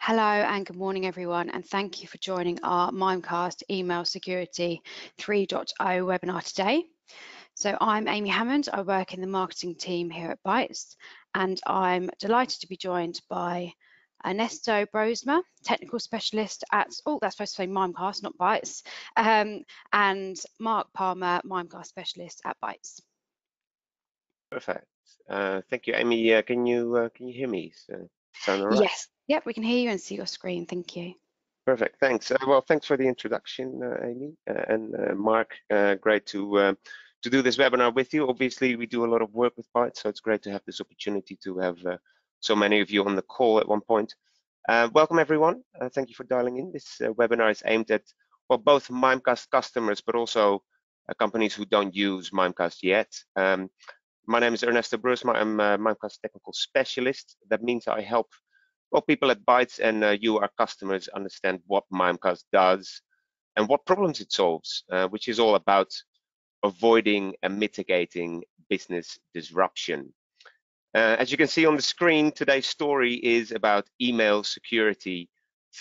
Hello and good morning everyone, and thank you for joining our Mimeacst Email Security 3.0 webinar today. So I'm Amy Hammond, I work in the marketing team here at Bytes, and I'm delighted to be joined by Ernesto Brosma, technical specialist at, oh that's supposed to say Mimeacst, not Bytes, and Mark Palmer, Mimeacst specialist at Bytes. Perfect. Thank you, Amy. Can you hear me? Sound all right? Yes, yep, we can hear you and see your screen, thank you. Perfect. Thanks. Well, thanks for the introduction, Amy and Mark. Great to do this webinar with you. Obviously, we do a lot of work with Bytes, so it's great to have this opportunity to have so many of you on the call at one point. Welcome, everyone. Thank you for dialing in. This webinar is aimed at both Mimeacst customers, but also companies who don't use Mimeacst yet. My name is Ernesto Brosma. I'm a Mimeacst technical specialist. That means I help people at Bytes and you, our customers, understand what Mimeacst does and what problems it solves, which is all about avoiding and mitigating business disruption. As you can see on the screen, today's story is about email security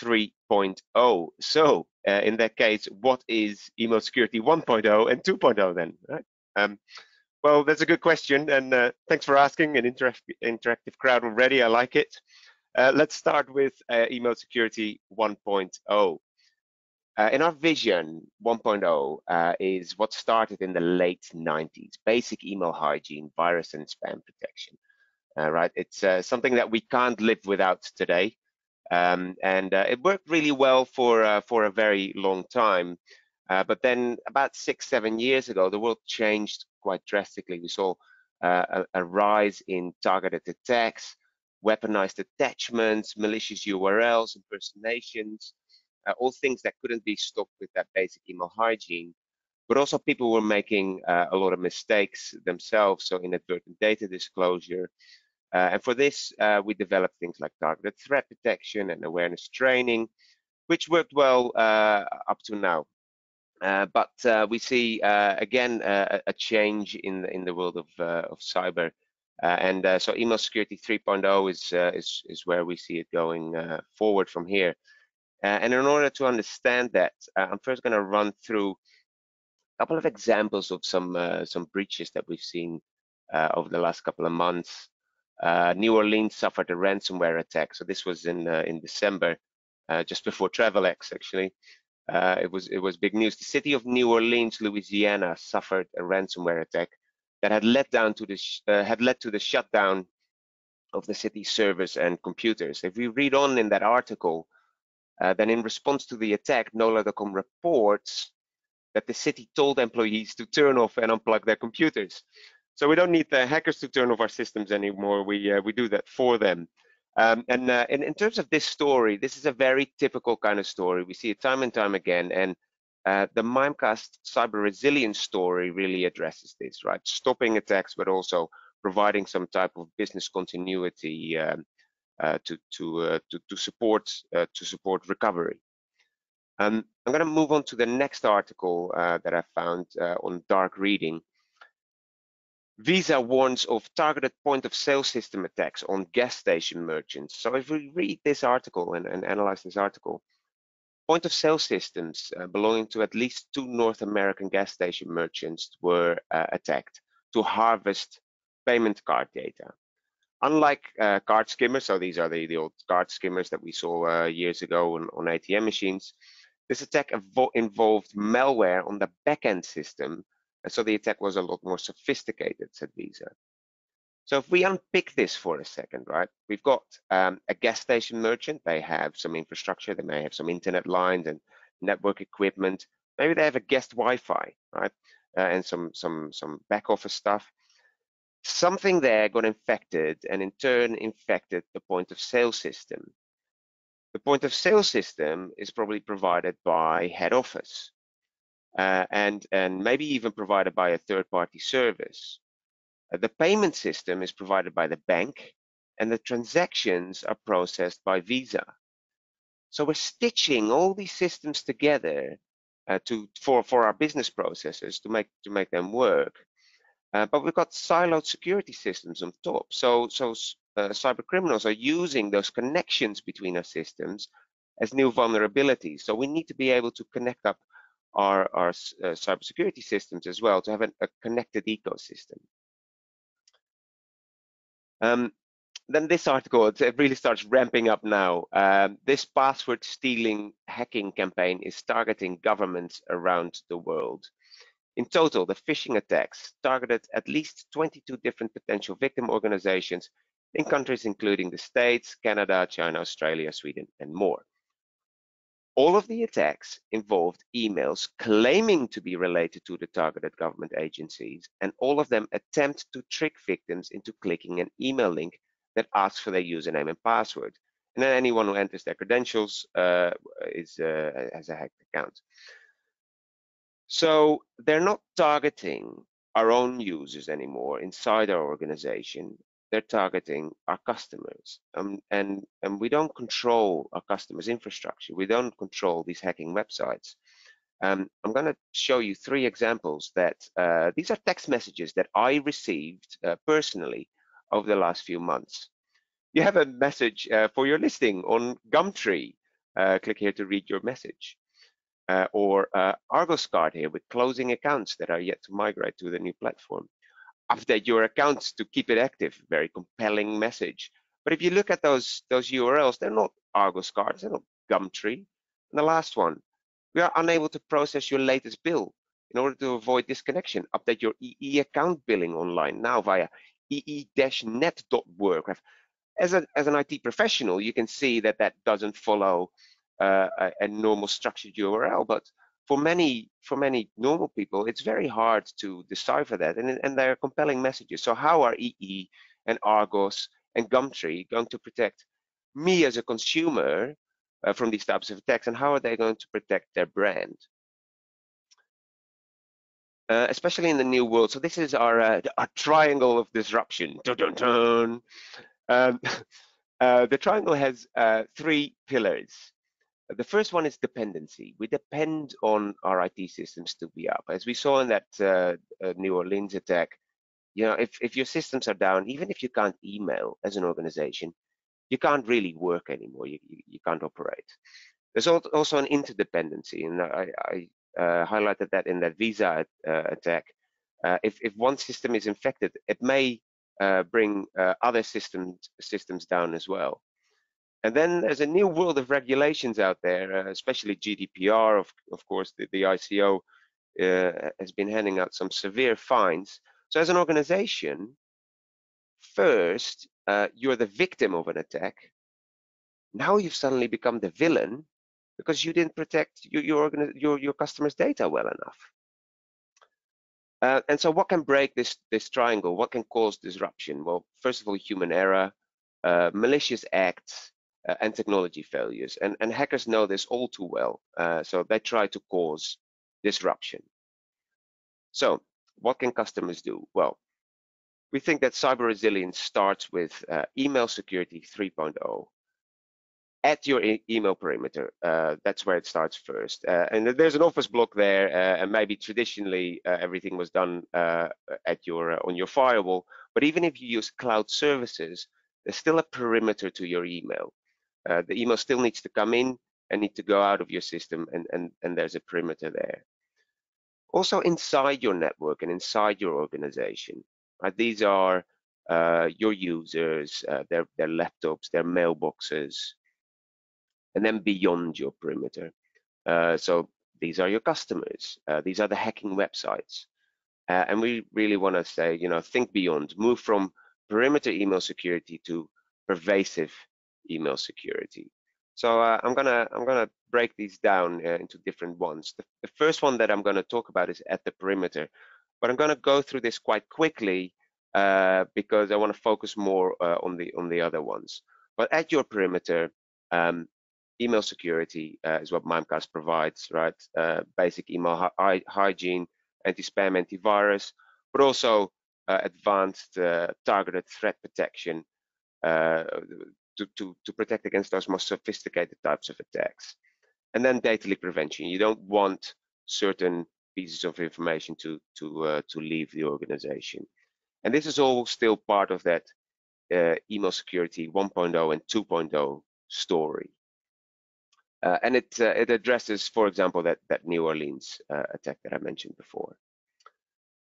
3.0. So in that case, what is email security 1.0 and 2.0 then, right? Well, that's a good question, and thanks for asking. An interactive crowd already, I like it. Let's start with email security 1.0. In our vision, 1.0 is what started in the late 90s, basic email hygiene, virus and spam protection. Right, it's something that we can't live without today, and it worked really well for a very long time. But then about 6-7 years ago, the world changed quite drastically. We saw a rise in targeted attacks, weaponized attachments, malicious URLs, impersonations, all things that couldn't be stopped with that basic email hygiene. But also people were making a lot of mistakes themselves, so inadvertent data disclosure. And for this, we developed things like targeted threat detection and awareness training, which worked well up to now. But we see again a change in the world of cyber, and so email security 3.0 is where we see it going forward from here. And in order to understand that, I'm first going to run through a couple of examples of some breaches that we've seen over the last couple of months. New Orleans suffered a ransomware attack, so this was in December, just before TravelX actually. It was big news. The city of New Orleans, Louisiana, suffered a ransomware attack that had led to the shutdown of the city's servers and computers. If we read on in that article, then in response to the attack, NOLA.com reports that the city told employees to turn off and unplug their computers. So we don't need the hackers to turn off our systems anymore. We do that for them. And in terms of this story, this is a very typical kind of story. We see it time and time again. And the Mimeacst cyber resilience story really addresses this, right? Stopping attacks, but also providing some type of business continuity to support recovery. I'm going to move on to the next article that I found on dark reading. Visa warns of targeted point-of-sale system attacks on gas station merchants. So if we read this article and analyze this article, point-of-sale systems belonging to at least 2 North American gas station merchants were attacked to harvest payment card data. Unlike card skimmers, so these are the old card skimmers that we saw years ago on ATM machines, this attack involved malware on the back-end system. And so the attack was a lot more sophisticated, said Visa. So if we unpick this for a second, right, we've got a gas station merchant. They have some infrastructure. They may have some internet lines and network equipment. Maybe they have a guest Wi-Fi, right, and some back office stuff. Something there got infected and in turn infected the point of sale system. The point of sale system is probably provided by head office. And maybe even provided by a third-party service. The payment system is provided by the bank, and the transactions are processed by Visa. So we're stitching all these systems together for our business processes to make them work. But we've got siloed security systems on top. So cyber criminals are using those connections between our systems as new vulnerabilities. So we need to be able to connect up our cybersecurity systems as well to have a connected ecosystem. Then this article, it really starts ramping up now. This password stealing hacking campaign is targeting governments around the world. In total, the phishing attacks targeted at least 22 different potential victim organizations in countries including the States, Canada, China, Australia, Sweden, and more. All of the attacks involved emails claiming to be related to the targeted government agencies, and all of them attempt to trick victims into clicking an email link that asks for their username and password. And then anyone who enters their credentials has a hacked account. So they're not targeting our own users anymore inside our organization. They're targeting our customers, and we don't control our customers' infrastructure. We don't control these hacking websites. I'm going to show you 3 examples that these are text messages that I received personally over the last few months. You have a message for your listing on Gumtree. Click here to read your message. Or Argos card here with closing accounts that are yet to migrate to the new platform. Update your accounts to keep it active. Very compelling message. But if you look at those URLs, they're not Argos cards, they're not Gumtree. And the last one, we are unable to process your latest bill. In order to avoid disconnection, update your EE account billing online now via ee-net.work. As an IT professional, you can see that that doesn't follow a normal structured URL, but for many normal people, it's very hard to decipher that, and there are compelling messages. So how are EE and Argos and Gumtree going to protect me as a consumer from these types of attacks, and how are they going to protect their brand? Especially in the new world. So this is our triangle of disruption. Dun, dun, dun. The triangle has 3 pillars. The first one is dependency. We depend on our IT systems to be up. As we saw in that New Orleans attack, you know, if your systems are down, even if you can't email as an organization, you can't really work anymore. You can't operate. There's also an interdependency, and I highlighted that in that Visa attack. If one system is infected, it may bring other systems down as well. And then there's a new world of regulations out there, especially GDPR. Of course, the ICO has been handing out some severe fines. So as an organization, first, you're the victim of an attack. Now you've suddenly become the villain because you didn't protect your customers' data well enough. And so what can break this triangle? What can cause disruption? Well, first of all, human error, malicious acts, and technology failures. And hackers know this all too well, so they try to cause disruption. So what can customers do? Well, we think that cyber resilience starts with email security 3.0. At your email perimeter, that's where it starts first. And there's an office block there, and maybe traditionally everything was done at on your firewall. But even if you use cloud services, there's still a perimeter to your email. The email still needs to come in and need to go out of your system, and there's a perimeter there. Also inside your network and inside your organization, right? These are your users, their laptops, their mailboxes, and then beyond your perimeter. So these are your customers. These are the hacking websites. And we really want to say, you know, think beyond, move from perimeter email security to pervasive email security. So I'm gonna break these down into different ones. The first one that I'm going to talk about is at the perimeter, but I'm going to go through this quite quickly because I want to focus more on the other ones. But at your perimeter, email security is what Mimeacst provides, right? Basic email hygiene, anti-spam, antivirus, but also advanced targeted threat protection to protect against those most sophisticated types of attacks. And then data leak prevention. You don't want certain pieces of information to leave the organization. And this is all still part of that email security 1.0 and 2.0 story. And it addresses, for example, that New Orleans attack that I mentioned before.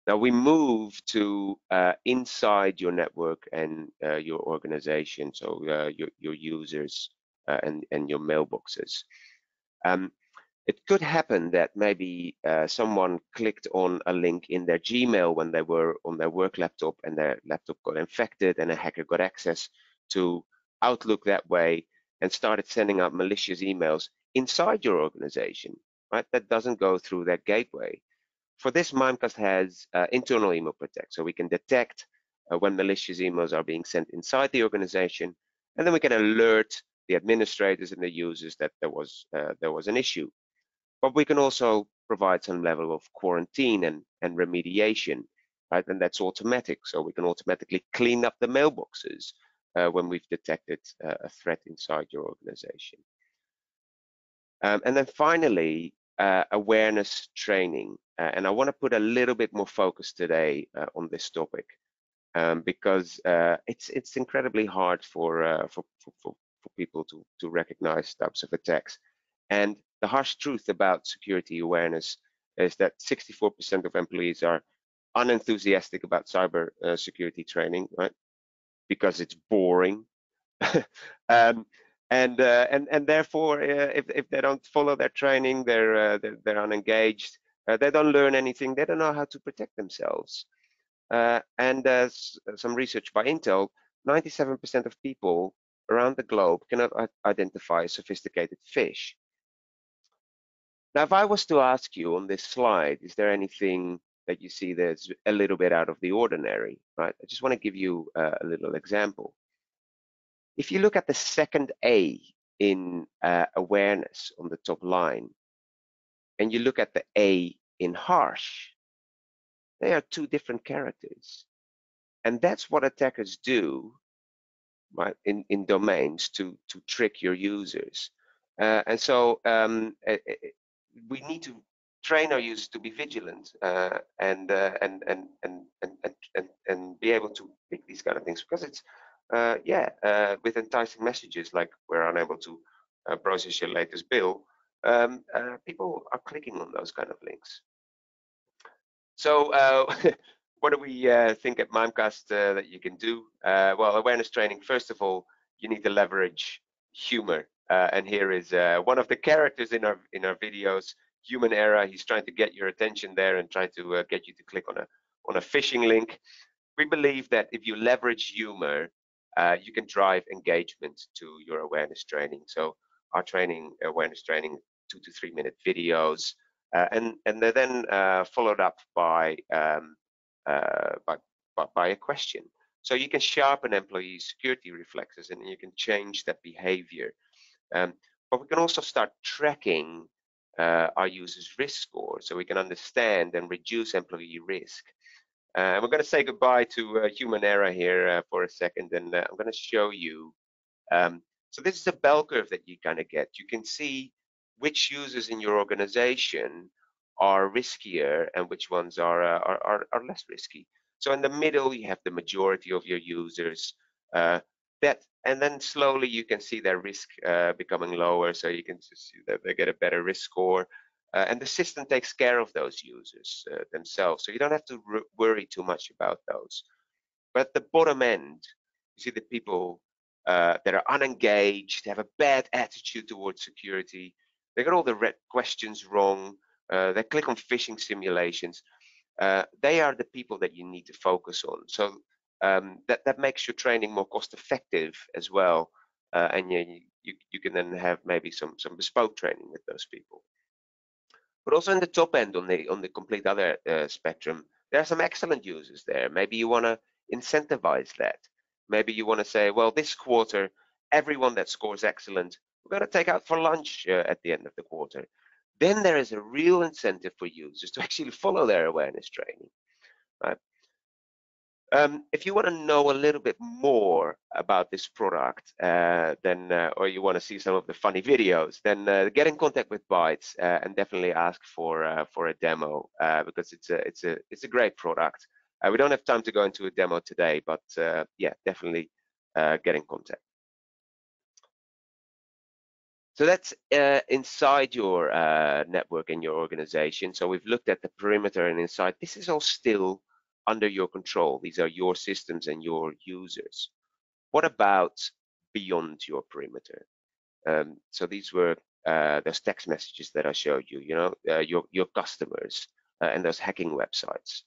Now we move to inside your network and your organization, so your users and your mailboxes. It could happen that maybe someone clicked on a link in their Gmail when they were on their work laptop, and their laptop got infected, and a hacker got access to Outlook that way and started sending out malicious emails inside your organization, right? That doesn't go through that gateway. For this, Mimeacst has internal email protect, so we can detect when malicious emails are being sent inside the organization, and then we can alert the administrators and the users that there was an issue. But we can also provide some level of quarantine and remediation, right? And that's automatic, so we can automatically clean up the mailboxes when we've detected a threat inside your organization. And then finally, awareness training. And I want to put a little bit more focus today on this topic because it's incredibly hard for people to recognize types of attacks. And the harsh truth about security awareness is that 64% of employees are unenthusiastic about cyber security training, right? Because it's boring. And therefore, if they don't follow their training, they're unengaged. They don't learn anything. They don't know how to protect themselves. And some research by Intel, 97% of people around the globe cannot identify a sophisticated phish. Now, if I was to ask you on this slide, is there anything that you see that's a little bit out of the ordinary, right? I just want to give you a little example. If you look at the second A in awareness on the top line, and you look at the A in harsh, they are two different characters. And that's what attackers do, right, in domains to trick your users. And so we need to train our users to be vigilant and be able to pick these kind of things, because it's with enticing messages like we're unable to process your latest bill, people are clicking on those kind of links. So what do we think at Mimeacst that you can do? Well, awareness training, first of all, you need to leverage humor. And here is one of the characters in our videos, Human Error. He's trying to get your attention there and trying to get you to click on a phishing link. We believe that if you leverage humor, you can drive engagement to your awareness training. So our awareness training, 2 to 3 minute videos, and they're then followed up by a question. So you can sharpen employee security reflexes, and you can change that behavior. But we can also start tracking our users' risk score, so we can understand and reduce employee risk. We're going to say goodbye to Human Error here for a second, and I'm going to show you. So this is a bell curve that you kind of get. You can see which users in your organization are riskier and which ones are less risky. So in the middle, you have the majority of your users. And then slowly you can see their risk becoming lower, so you can see that they get a better risk score. And the system takes care of those users themselves, so you don't have to worry too much about those. But at the bottom end, you see the people that are unengaged, they have a bad attitude towards security, they got all the red questions wrong, they click on phishing simulations. They are the people that you need to focus on. So that makes your training more cost effective as well, and you can then have maybe some bespoke training with those people. But also in the top end, on the complete other spectrum, there are some excellent users there. Maybe you want to incentivize that. Maybe you want to say, well, this quarter, everyone that scores excellent, we're going to take out for lunch at the end of the quarter. Then there is a real incentive for users to actually follow their awareness training, right? If you want to know a little bit more about this product, or you want to see some of the funny videos, then get in contact with Bytes and definitely ask for a demo, because it's a great product. We don't have time to go into a demo today, but yeah, definitely get in contact. So that's inside your network and your organization. So we've looked at the perimeter and inside. This is all still under your control. These are your systems and your users. What about beyond your perimeter? So these were those text messages that I showed you, your customers and those hacking websites.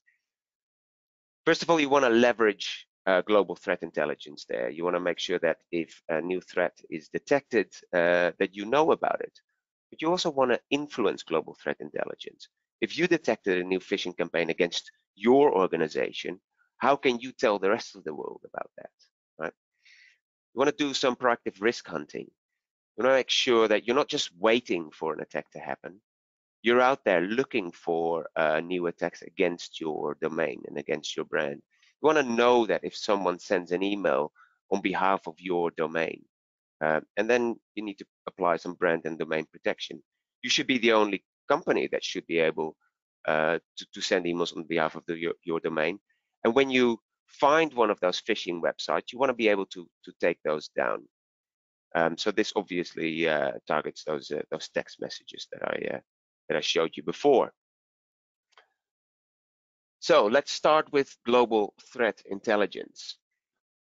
First of all, you want to leverage global threat intelligence there. You want to make sure that if a new threat is detected, that you know about it. But you also want to influence global threat intelligence. If you detected a new phishing campaign against your organization, how can you tell the rest of the world about that, right? You want to do some proactive risk hunting. You want to make sure that you're not just waiting for an attack to happen. You're out there looking for new attacks against your domain and against your brand. You want to know that if someone sends an email on behalf of your domain, and then you need to apply some brand and domain protection. You should be the only company that should be able to send emails on behalf of your domain. And when you find one of those phishing websites, you want to be able to take those down. So this obviously targets those text messages that I showed you before. So let's start with global threat intelligence.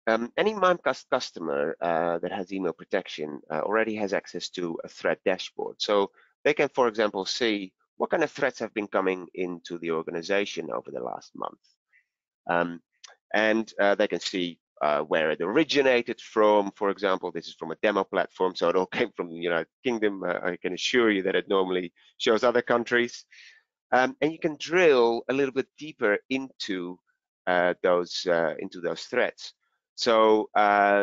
Any Mimeacst customer that has email protection already has access to a threat dashboard. So they can, for example, see what kind of threats have been coming into the organization over the last month. And they can see where it originated from. For example, this is from a demo platform, so it all came from the United Kingdom. I can assure you that it normally shows other countries. And you can drill a little bit deeper into those threats. So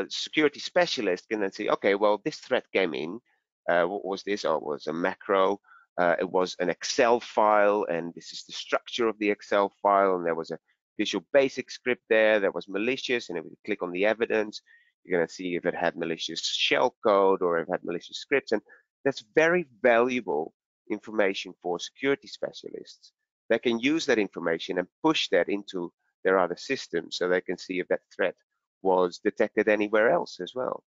security specialist can then say, okay, well, this threat came in. What was this? Oh, it was a macro. It was an Excel file, and this is the structure of the Excel file, and there was a Visual Basic script there that was malicious, and if you click on the evidence, you're going to see if it had malicious shell code or if it had malicious scripts, and that's very valuable information for security specialists. They can use that information and push that into their other systems so they can see if that threat was detected anywhere else as well.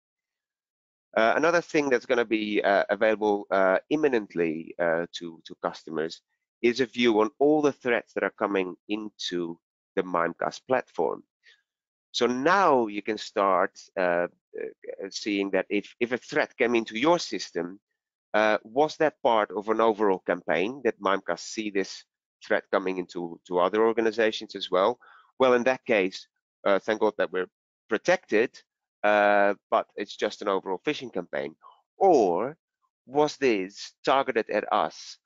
Another thing that's going to be available imminently to customers is a view on all the threats that are coming into the Mimeacst platform. So now you can start seeing that if a threat came into your system, was that part of an overall campaign that Mimeacst see this threat coming into other organizations as well? Well, in that case, thank God that we're protected, but it's just an overall phishing campaign. Or was this targeted at us?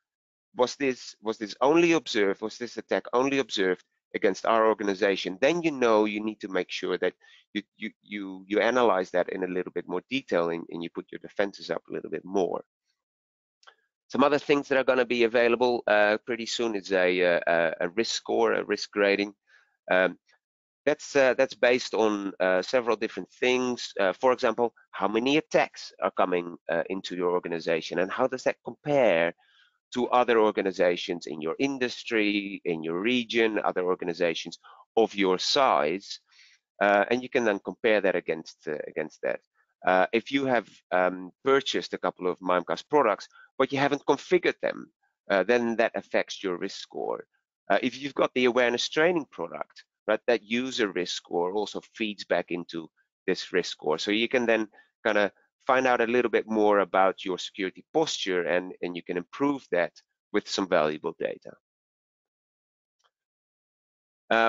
Was this only observed? Was this attack only observed against our organization? Then you know you need to make sure that you analyze that in a little bit more detail and you put your defenses up a little bit more. Some other things that are going to be available pretty soon is a risk score, a risk grading. That's based on several different things. For example, how many attacks are coming into your organization, and how does that compare to other organizations in your industry, in your region, other organizations of your size, and you can then compare that against that. If you have purchased a couple of Mimeacst products, but you haven't configured them, then that affects your risk score. If you've got the awareness training product, right, that user risk score also feeds back into this risk score. So you can then kind of find out a little bit more about your security posture, and you can improve that with some valuable data.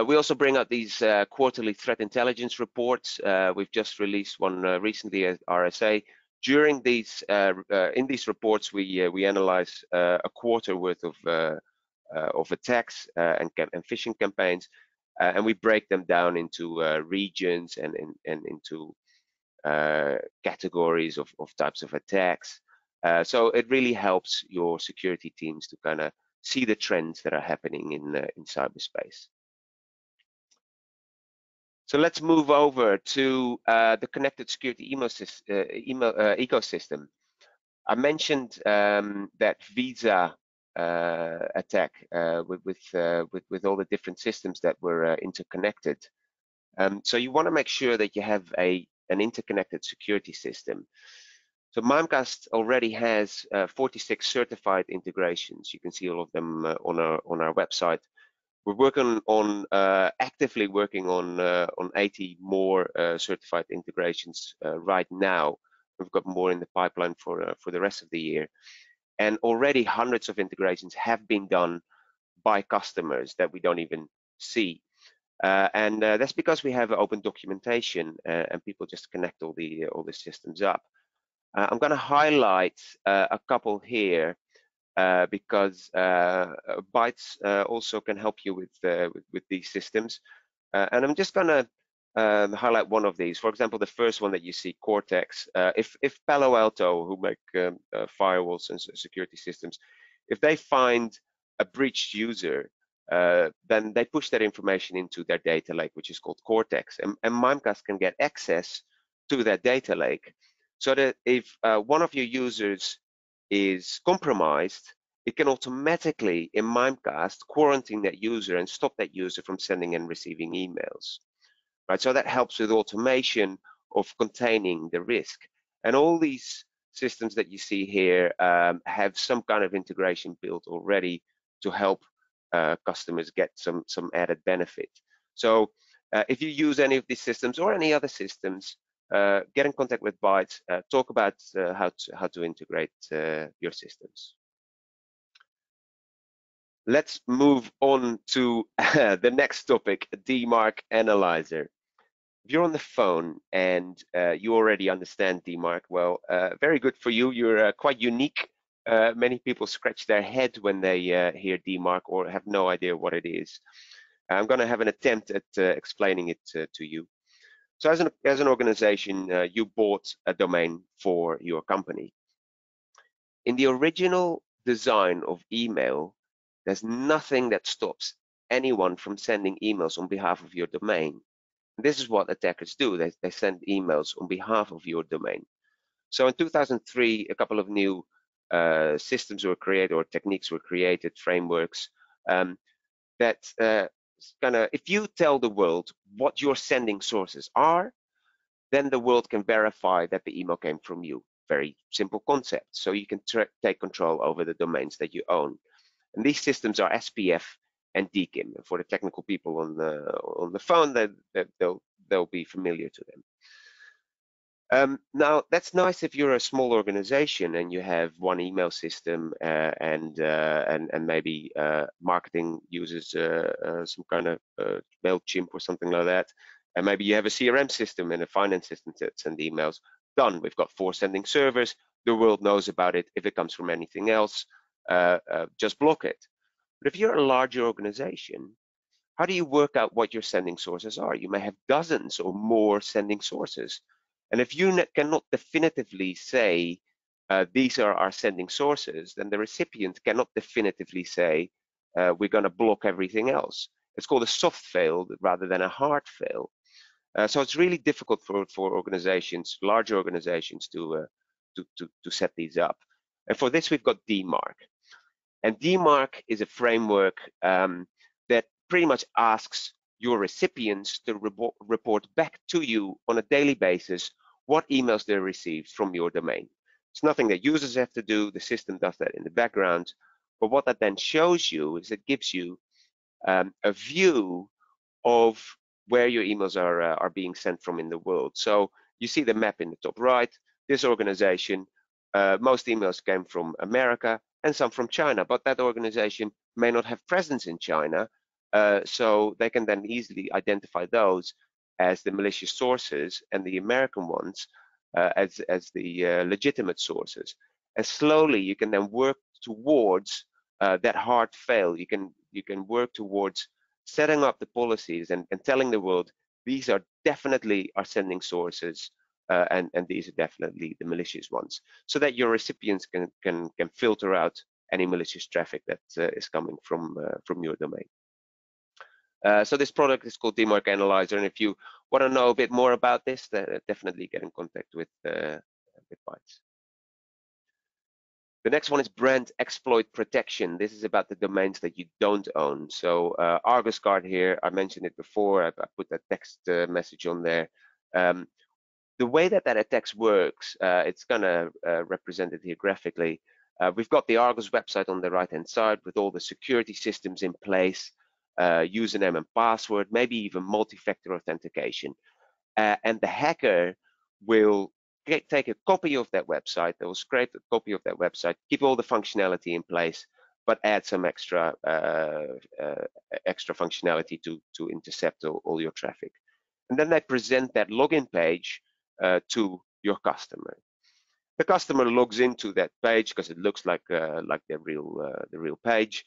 We also bring out these quarterly threat intelligence reports. We've just released one recently at RSA. During these, in these reports, we analyze a quarter worth of attacks and phishing campaigns, and we break them down into regions and into categories of types of attacks. So it really helps your security teams to kind of see the trends that are happening in cyberspace. So let's move over to the connected security ecosystem. I mentioned that Visa attack with all the different systems that were interconnected. So you want to make sure that you have a an interconnected security system. So Mimeacst already has 46 certified integrations. You can see all of them on our website. We're working on actively working on 80 more certified integrations right now. We've got more in the pipeline for the rest of the year, and already hundreds of integrations have been done by customers that we don't even see. And that's because we have open documentation and people just connect all the systems up. I'm going to highlight a couple here because Bytes also can help you with these systems. And I'm just going to highlight one of these. For example, the first one that you see, Cortex. If Palo Alto, who make firewalls and security systems, if they find a breached user, then they push that information into their data lake, which is called Cortex. And Mimeacst can get access to that data lake, so that if one of your users is compromised, it can automatically, in Mimeacst, quarantine that user and stop that user from sending and receiving emails. Right? So that helps with automation of containing the risk. And all these systems that you see here have some kind of integration built already to help customers get some added benefit. So if you use any of these systems or any other systems, get in contact with Bytes, talk about how to integrate your systems. Let's move on to the next topic, Demark Analyzer. If you're on the phone and you already understand Demark, well, very good for you. You're quite unique. Many people scratch their head when they hear Demark or have no idea what it is. I'm going to have an attempt at explaining it to you. So as an organization, you bought a domain for your company. In the original design of email, there's nothing that stops anyone from sending emails on behalf of your domain. And this is what attackers do. They send emails on behalf of your domain. So in 2003, a couple of new systems were created, or techniques were created, frameworks, that if you tell the world what your sending sources are, then the world can verify that the email came from you. Very simple concept. So you can take control over the domains that you own. And these systems are SPF and DKIM. And for the technical people on the phone, they'll be familiar to them. Now, that's nice if you're a small organization and you have one email system and maybe marketing uses some kind of MailChimp or something like that. And maybe you have a CRM system and a finance system to send emails. Done. We've got 4 sending servers. The world knows about it. If it comes from anything else, just block it. But if you're a larger organization, how do you work out what your sending sources are? You may have dozens or more sending sources. And if you cannot definitively say these are our sending sources, then the recipient cannot definitively say we're going to block everything else. It's called a soft fail rather than a hard fail. So it's really difficult for organizations, larger organizations, to set these up. And for this, we've got Demark. And Demark is a framework that pretty much asks your recipients to report back to you on a daily basis what emails they received from your domain. It's nothing that users have to do. The system does that in the background. But what that then shows you is it gives you a view of where your emails are being sent from in the world. So you see the map in the top right. This organization, most emails came from America and some from China, but that organization may not have presence in China, so they can then easily identify those as the malicious sources and the American ones as the legitimate sources. And slowly you can then work towards that hard fail. You can work towards setting up the policies and telling the world these are definitely our sending sources and these are definitely the malicious ones, so that your recipients can filter out any malicious traffic that is coming from your domain. So this product is called Demark Analyzer, and if you want to know a bit more about this, definitely get in contact with Bytes. The next one is Brent Exploit Protection. This is about the domains that you don't own. So Argus Guard here, I mentioned it before. I put that text message on there. The the way that attacks works, it's going to represent it here graphically. We've got the Argos website on the right-hand side with all the security systems in place, username and password, maybe even multi-factor authentication. And the hacker will take a copy of that website, they will scrape a copy of that website, keep all the functionality in place, but add some extra functionality to intercept all your traffic. And then they present that login page to your customer. The customer logs into that page because it looks like the real page,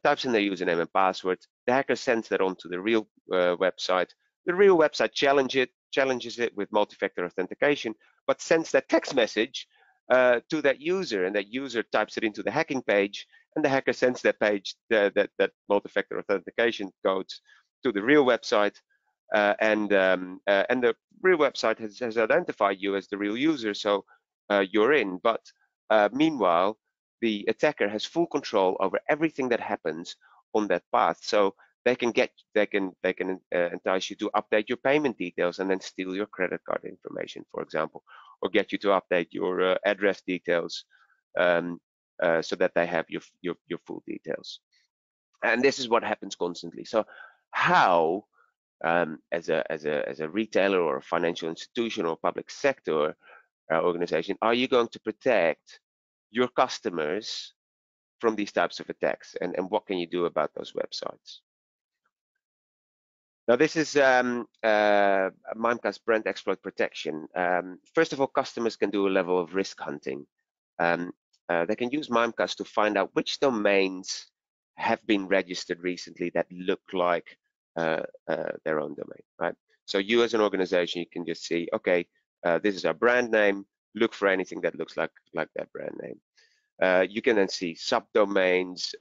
types in their username and password. The hacker sends that onto the real website. The real website challenges it with multi-factor authentication, but sends that text message to that user, and that user types it into the hacking page, and the hacker sends that page, that multi-factor authentication codes to the real website, and the real website has identified you as the real user, so you're in. But meanwhile, the attacker has full control over everything that happens on that path. So they can entice you to update your payment details and then steal your credit card information, for example, or get you to update your address details so that they have your full details. And this is what happens constantly. So how, as a retailer or a financial institution or public sector organization, are you going to protect your customers from these types of attacks, and what can you do about those websites? Now, this is Mimeacst Brent exploit protection. First of all, customers can do a level of risk hunting. They can use Mimeacst to find out which domains have been registered recently that look like their own domain, right? So you as an organization, you can just see, okay, this is our brand name, look for anything that looks like that brand name. You can then see subdomains,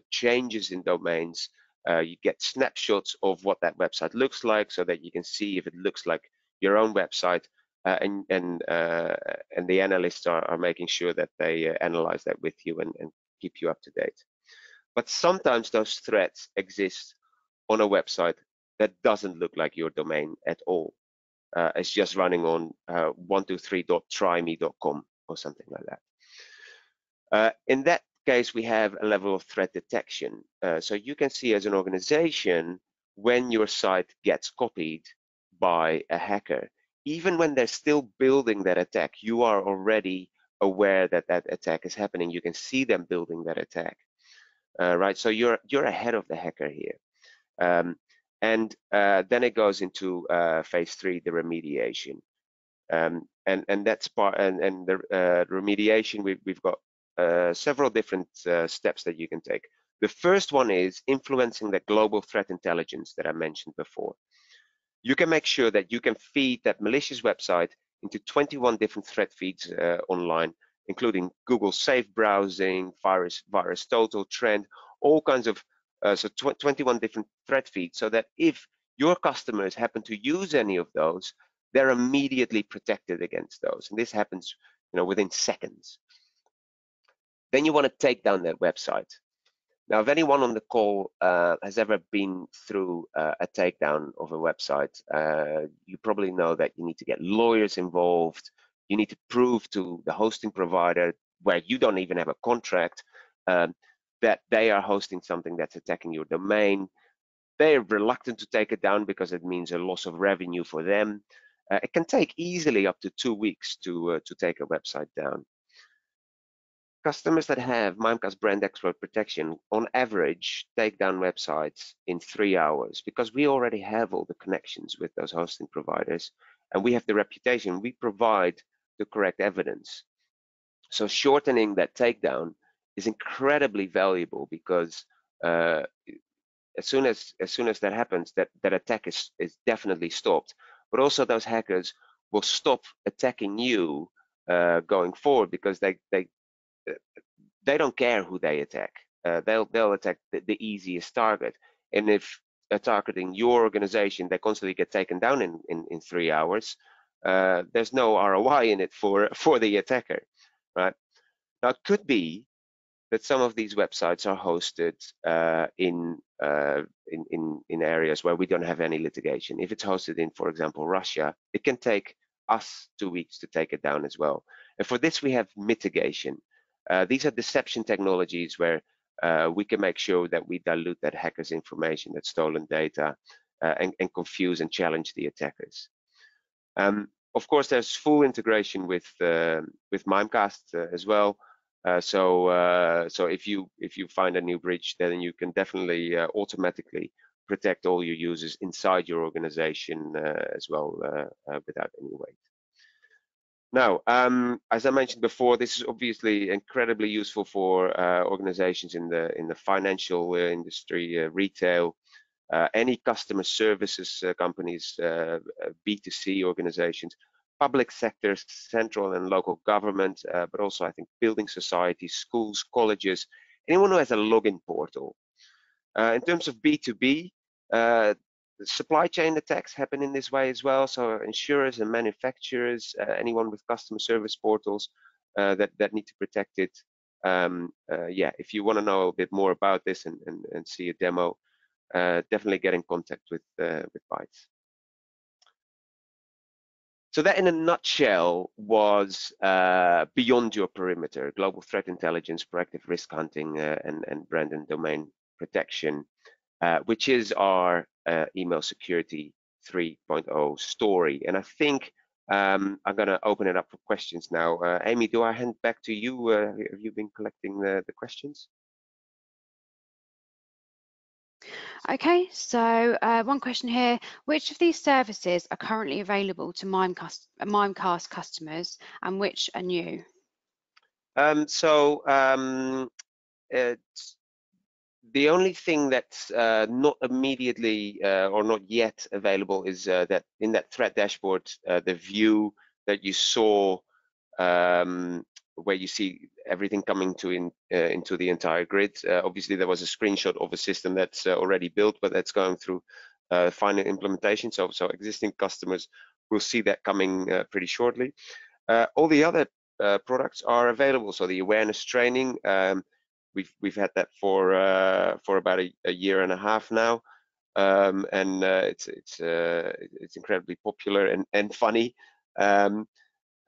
changes in domains. You get snapshots of what that website looks like, so that you can see if it looks like your own website, and the analysts are making sure that they analyze that with you and keep you up to date. But sometimes those threats exist on a website that doesn't look like your domain at all. It's just running on 123.tryme.com or something like that. In that case, we have a level of threat detection. So you can see as an organization when your site gets copied by a hacker. Even when they're still building that attack, you are already aware that that attack is happening. You can see them building that attack, right? So you're ahead of the hacker here. And then it goes into phase 3, the remediation. And that's part, and the remediation, we've got several different steps that you can take. The first one is influencing the global threat intelligence that I mentioned before. You can make sure that you can feed that malicious website into 21 different threat feeds online, including Google Safe Browsing, Virus Total, Trend, all kinds of 21 different threat feeds, so that if your customers happen to use any of those, they're immediately protected against those. And this happens, within seconds. Then you want to take down that website. Now, if anyone on the call has ever been through a takedown of a website, you probably know that you need to get lawyers involved. You need to prove to the hosting provider, where you don't even have a contract, that they are hosting something that's attacking your domain. They're reluctant to take it down because it means a loss of revenue for them. It can take easily up to 2 weeks to take a website down. Customers that have Mimeacst brand exploit protection, on average, take down websites in 3 hours, because we already have all the connections with those hosting providers, and we have the reputation. We provide the correct evidence. So shortening that takedown is incredibly valuable, because as soon as that happens, that attack is definitely stopped. But also those hackers will stop attacking you going forward, because they don't care who they attack. They'll attack the easiest target. And if they're targeting your organization, they constantly get taken down in 3 hours. There's no ROI in it for the attacker, right? Now, it could be that some of these websites are hosted in areas where we don't have any litigation. If it's hosted in, for example, Russia, it can take us 2 weeks to take it down as well. And for this, we have mitigation. These are deception technologies where we can make sure that we dilute that hacker's information, that stolen data, and confuse and challenge the attackers. Of course, there's full integration with Mimeacst as well. So if you find a new breach, then you can definitely automatically protect all your users inside your organization as well without any wait. Now, as I mentioned before, this is obviously incredibly useful for organizations in the financial industry, retail, any customer services companies, B2C organizations, public sectors, central and local government, but also I think building societies, schools, colleges, anyone who has a login portal. In terms of B2B, supply chain attacks happen in this way as well. So insurers and manufacturers, anyone with customer service portals that need to protect it. Yeah, if you want to know a bit more about this and see a demo, definitely get in contact with Bytes. So that in a nutshell was beyond your perimeter, global threat intelligence, proactive risk hunting, and brand and domain protection, which is our email security 3.0 story. And I think I'm going to open it up for questions now. Amy, do I hand back to you? Have you been collecting the questions? Okay, so one question here: which of these services are currently available to Mimeacst customers, and which are new? The only thing that's not immediately or not yet available is that in that threat dashboard, the view that you saw where you see everything coming into the entire grid. Obviously, there was a screenshot of a system that's already built, but that's going through final implementation. So existing customers will see that coming pretty shortly. All the other products are available. So the awareness training, we've had that for about a year and a half now, and it's incredibly popular and funny.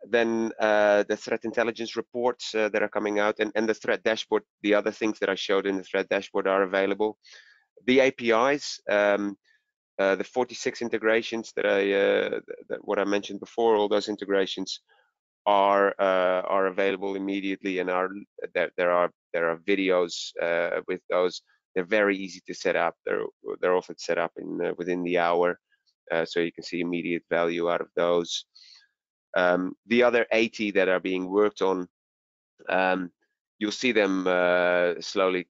Then the threat intelligence reports that are coming out, and the threat dashboard, the other things that I showed in the threat dashboard are available. The APIs, the 46 integrations that what I mentioned before, all those integrations are available immediately, and there are videos with those. They're very easy to set up. They're often set up in within the hour, so you can see immediate value out of those. The other 80 that are being worked on, you'll see them slowly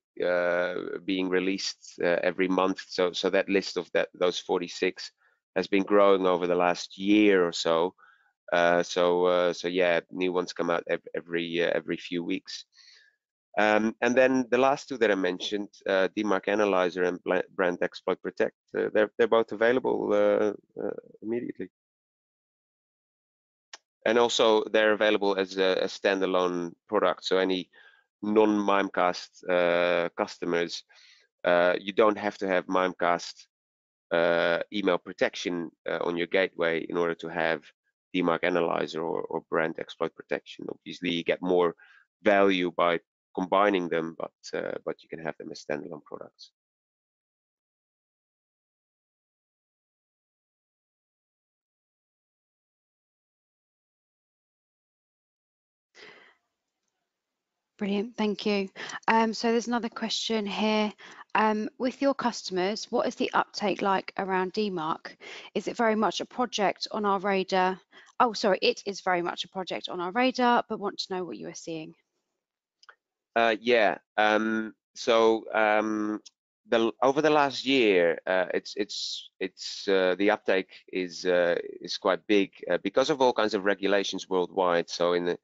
being released every month. So that list of those 46 has been growing over the last year or so. So yeah, new ones come out every few weeks. And then the last two that I mentioned, Demark Analyzer and Brent Exploit Protect, they're both available immediately. And also they're available as a standalone product. So any non-Mimeacst customers, you don't have to have Mimeacst email protection on your gateway in order to have Demark Analyzer or Brent Exploit Protection. Obviously, you get more value by combining them, but you can have them as standalone products. Brilliant, thank you. So there's another question here. With your customers, what is the uptake like around Demark? Is it very much a project on our radar? Oh, sorry, it is very much a project on our radar, but want to know what you are seeing. Yeah. Over the last year, the uptake is quite big because of all kinds of regulations worldwide. So in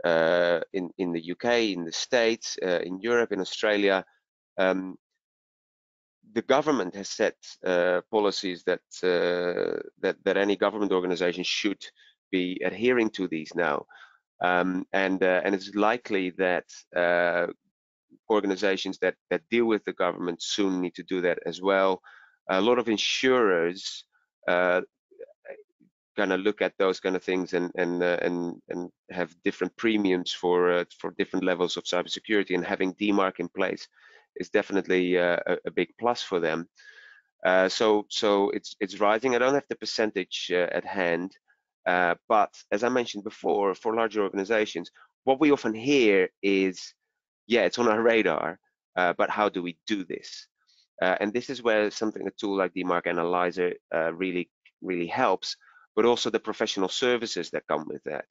the UK, in the States, in Europe, in Australia, the government has set policies that any government organization should be adhering to these now, and it's likely that organizations that deal with the government soon need to do that as well. A lot of insurers kind of look at those kind of things and have different premiums for different levels of cybersecurity, and having Demark in place is definitely a big plus for them. So it's rising. I don't have the percentage at hand, but as I mentioned before, for larger organizations, what we often hear is, yeah, it's on our radar, but how do we do this? And this is where a tool like Demark Analyzer really helps, but also the professional services that come with that.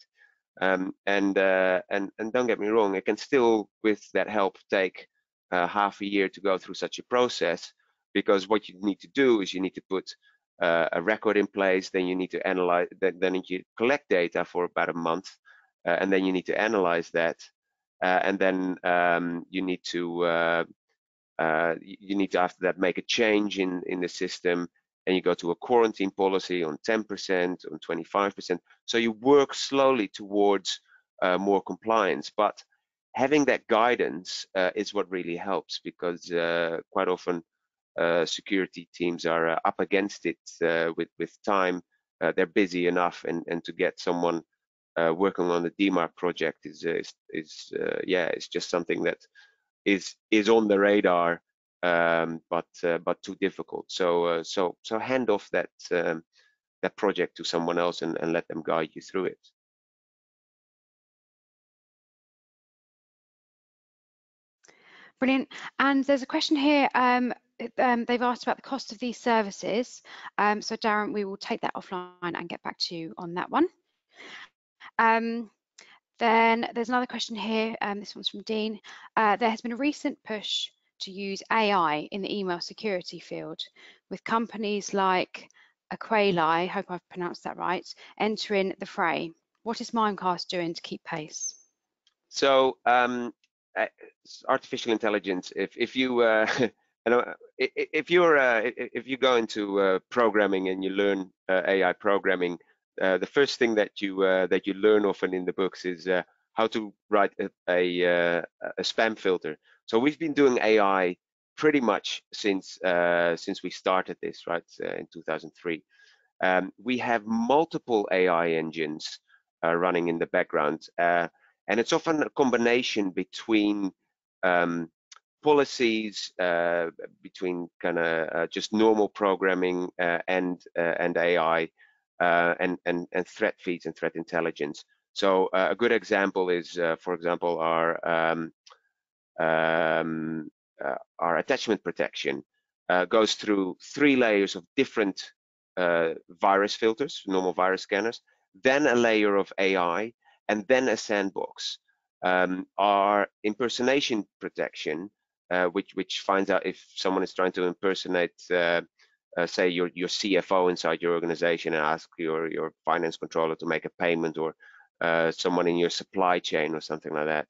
And don't get me wrong, it can still, with that help, take half a year to go through such a process, because what you need to do is you need to put a record in place, then you need to analyze, then you collect data for about a month, and then you need to analyze that, and then you need to after that make a change in the system, and you go to a quarantine policy on 10%, on 25%. So you work slowly towards more compliance, but having that guidance is what really helps, because quite often security teams are up against it with time. They're busy enough, and to get someone working on the Demark project is it's just something that is on the radar, but too difficult. So hand off that that project to someone else and let them guide you through it. Brilliant. And there's a question here. They've asked about the cost of these services. So Darren, we will take that offline and get back to you on that one. Then there's another question here. This one's from Dean. There has been a recent push to use AI in the email security field, with companies like Aquali, hope I've pronounced that right, entering the fray. What is Mimeacst doing to keep pace? So artificial intelligence. If you if you go into programming and you learn AI programming, the first thing that you learn often in the books is how to write a spam filter. So we've been doing AI pretty much since we started this, right, in 2003. We have multiple AI engines running in the background, and it's often a combination between policies, between kind of just normal programming and AI, and threat feeds and threat intelligence. So a good example is, for example, our attachment protection goes through 3 layers of different virus filters, normal virus scanners, then a layer of AI, and then a sandbox. Our impersonation protection, which finds out if someone is trying to impersonate, say, your CFO inside your organization and ask your finance controller to make a payment, or someone in your supply chain or something like that,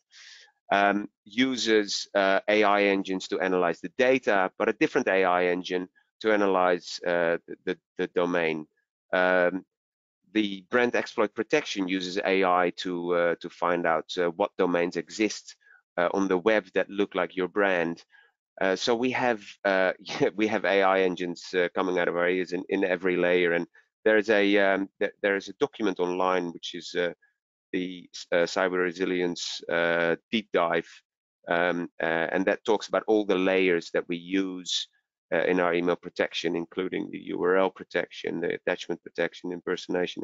uses AI engines to analyze the data, but a different AI engine to analyze the domain. The Brent exploit protection uses AI to find out what domains exist on the web that look like your brand. So we have AI engines coming out of our ears in every layer, and there is a document online which is the cyber resilience deep dive, and that talks about all the layers that we use in our email protection, including the URL protection, the attachment protection, impersonation,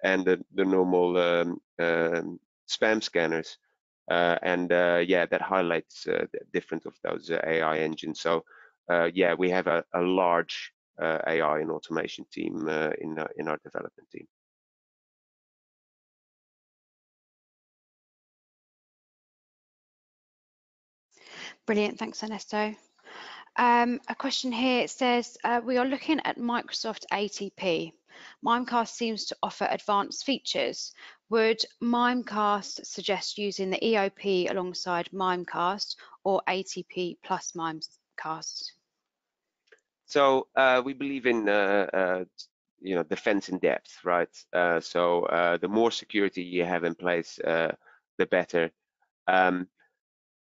and the normal spam scanners. Yeah, that highlights the difference of those AI engines. So yeah, we have a large AI and automation team in our development team. Brilliant, thanks Ernesto. A question here says, we are looking at Microsoft ATP. Mimeacst seems to offer advanced features. Would Mimeacst suggest using the EOP alongside Mimeacst, or ATP plus Mimeacst? So we believe in defense in depth, right? So the more security you have in place, the better.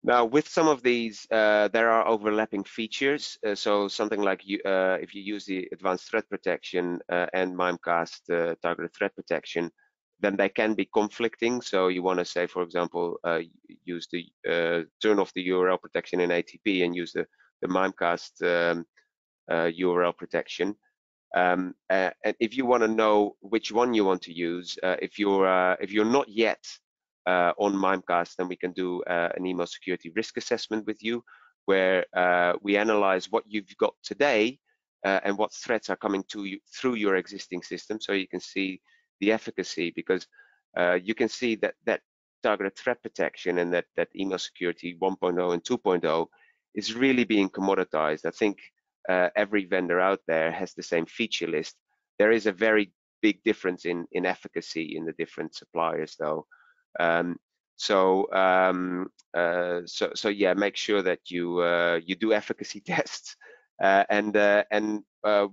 Now, with some of these, there are overlapping features. So something like if you use the advanced threat protection and Mimeacst targeted threat protection, then they can be conflicting. So you want to say, for example, use the turn off the URL protection in ATP and use the Mimeacst URL protection. And if you want to know which one you want to use, if you're not yet on Mimeacst, then we can do an email security risk assessment with you, where we analyze what you've got today and what threats are coming to you through your existing system, so you can see the efficacy. Because you can see that targeted threat protection and that email security 1.0 and 2.0 is really being commoditized. I think every vendor out there has the same feature list. There is a very big difference in efficacy in the different suppliers, though. So yeah, make sure that you do efficacy tests and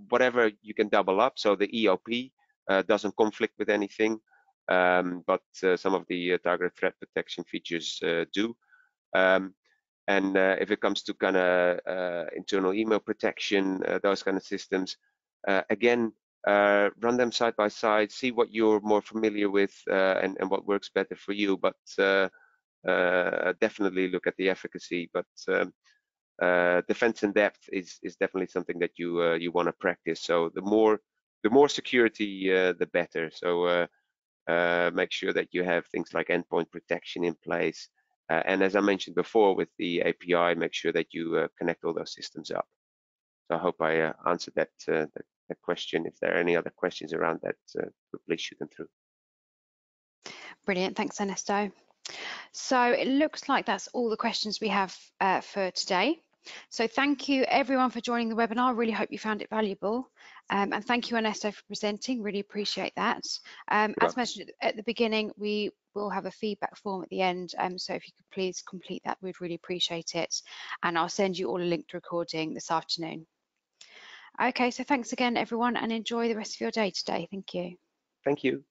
whatever you can double up. So the EOP doesn't conflict with anything, but some of the targeted threat protection features do. And if it comes to kind of internal email protection, those kind of systems, again, run them side by side, see what you're more familiar with and what works better for you. But definitely look at the efficacy. But defense in depth is definitely something that you want to practice. So the more security, the better. So make sure that you have things like endpoint protection in place. And as I mentioned before, with the API, make sure that you connect all those systems up. So I hope I answered that question. If there are any other questions around that, please shoot them through. Brilliant, thanks Ernesto. So it looks like that's all the questions we have for today. So thank you everyone for joining the webinar. I really hope you found it valuable. And thank you Ernesto for presenting, really appreciate that. As mentioned at the beginning, we will have a feedback form at the end. So if you could please complete that, we'd really appreciate it. And I'll send you all a linked recording this afternoon. Okay, so thanks again everyone and enjoy the rest of your day today. Thank you. Thank you.